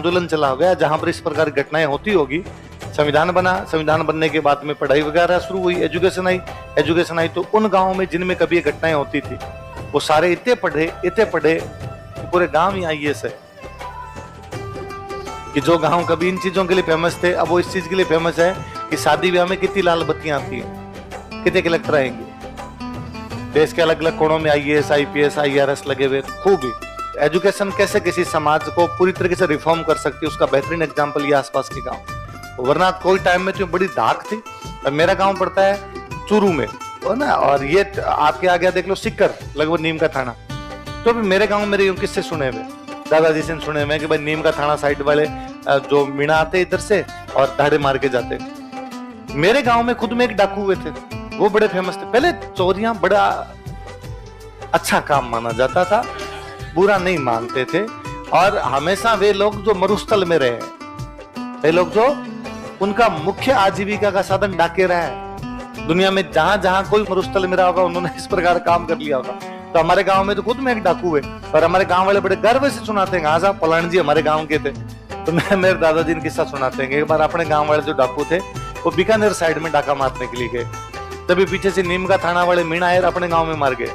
आंदोलन चला हो गया जहां पर इस प्रकार की घटनाएं होती होगी। संविधान बना, संविधान बनने के बाद में पढ़ाई वगैरह शुरू हुई, एजुकेशन आई तो उन गांवों में जिनमें कभी ये घटनाएं होती थी वो सारे इतने पढ़े कि पूरे गांव ही आईएएस है। कि जो गांव कभी इन चीजों के लिए फेमस थे अब वो इस चीज के लिए फेमस है कि शादी ब्याह में कितनी लाल बत्तियां आती है, कितने कलेक्टर आएंगे, देश के अलग अलग कोणों में आईएएस, आईपीएस, आईआरएस लगे हुए खूब ही। एजुकेशन कैसे किसी समाज को पूरी तरीके से रिफॉर्म कर सकती है उसका बेहतरीन एग्जाम्पल ये आसपास के गाँव। वरना कोई टाइम में तो बड़ी धाक थी। मेरा गाँव पड़ता है चूरू में ना, और ये आपके आगे देख लो सिक्कर लगभग नीम का थाना। तो अभी मेरे गाँव मेरे किससे सुने हुए, दादाजी से सुने हुए कि भाई नीम का थाना साइड वाले जो मीणा आते इधर से और धाड़े मार के जाते। मेरे गांव में खुद में एक डाकू हुए थे, वो बड़े फेमस थे। पहले चोरियां बड़ा अच्छा काम माना जाता था, बुरा नहीं मानते थे। और हमेशा वे लोग जो मरुस्थल में रहे, वे लोग जो उनका मुख्य आजीविका का साधन डाके रहा है। दुनिया में जहां जहां कोई मरुस्थल में रहा होगा उन्होंने इस प्रकार काम कर लिया होगा। तो हमारे गांव में तो खुद में एक डाकू है और हमारे गांव वाले बड़े गर्व से सुनाते हैं, हाँ साहब पलान जी हमारे गांव के थे। तो मैं मेरे दादाजी ने किस्सा सुनाते हैं कि एक बार अपने गांव वाले जो डाकू थे वो बीकानेर साइड में डाका मारने के लिए गए, तभी पीछे से नीम का थाना वाले मीणा आए अपने गांव में मार गए।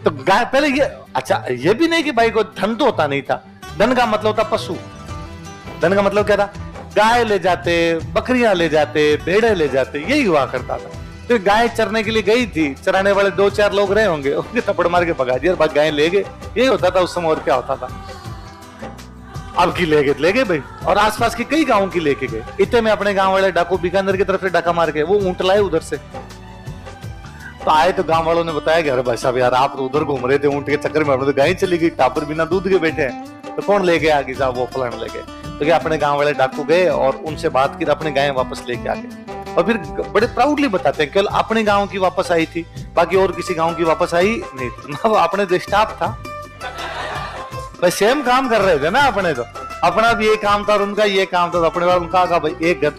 तो गाय पहले ये अच्छा ये भी नहीं कि भाई को धन तो होता नहीं था, धन का मतलब होता पशु। धन का मतलब क्या था, गाय ले जाते, बकरियां ले जाते, भेड़े ले जाते, यही हुआ करता था। तो गाय चरने के लिए गई थी, चराने वाले 2-4 लोग रहे होंगे, उनके थप्पड़ मार के भगा दिया, भाग गाय ले गए। यही होता था उस समय, और क्या होता था। अब की ले गए भाई, और आसपास के कई गांवों की लेके गए। इतने में अपने गांव वाले डाकू बीकानेर की तरफ से डाका मार के वो ऊंट लाए उधर से। तो आए तो गांव वालों ने बताया कि अरे भाई साहब यार आप तो उधर घूम रहे थे ऊंट के चक्कर में, तो गाय चली गई, टापर बिना दूध के बैठे हैं, तो कौन ले गया आगे साहब, वो फलाने ले गए। तो क्या अपने गांव वाले डाकू गए और उनसे बात की, अपने गाय वापस लेके आ गए। और फिर बड़े प्राउडली बताते हैं केवल अपने गांव की वापस आई थी, बाकी और किसी गांव की वापस आई नहीं थी। ना अपने स्टाफ था भाई, सेम काम कर रहे थे ना अपने, तो अपना भी ये काम था और उनका ये काम था। तो अपने बार उनका भाई एक घर तो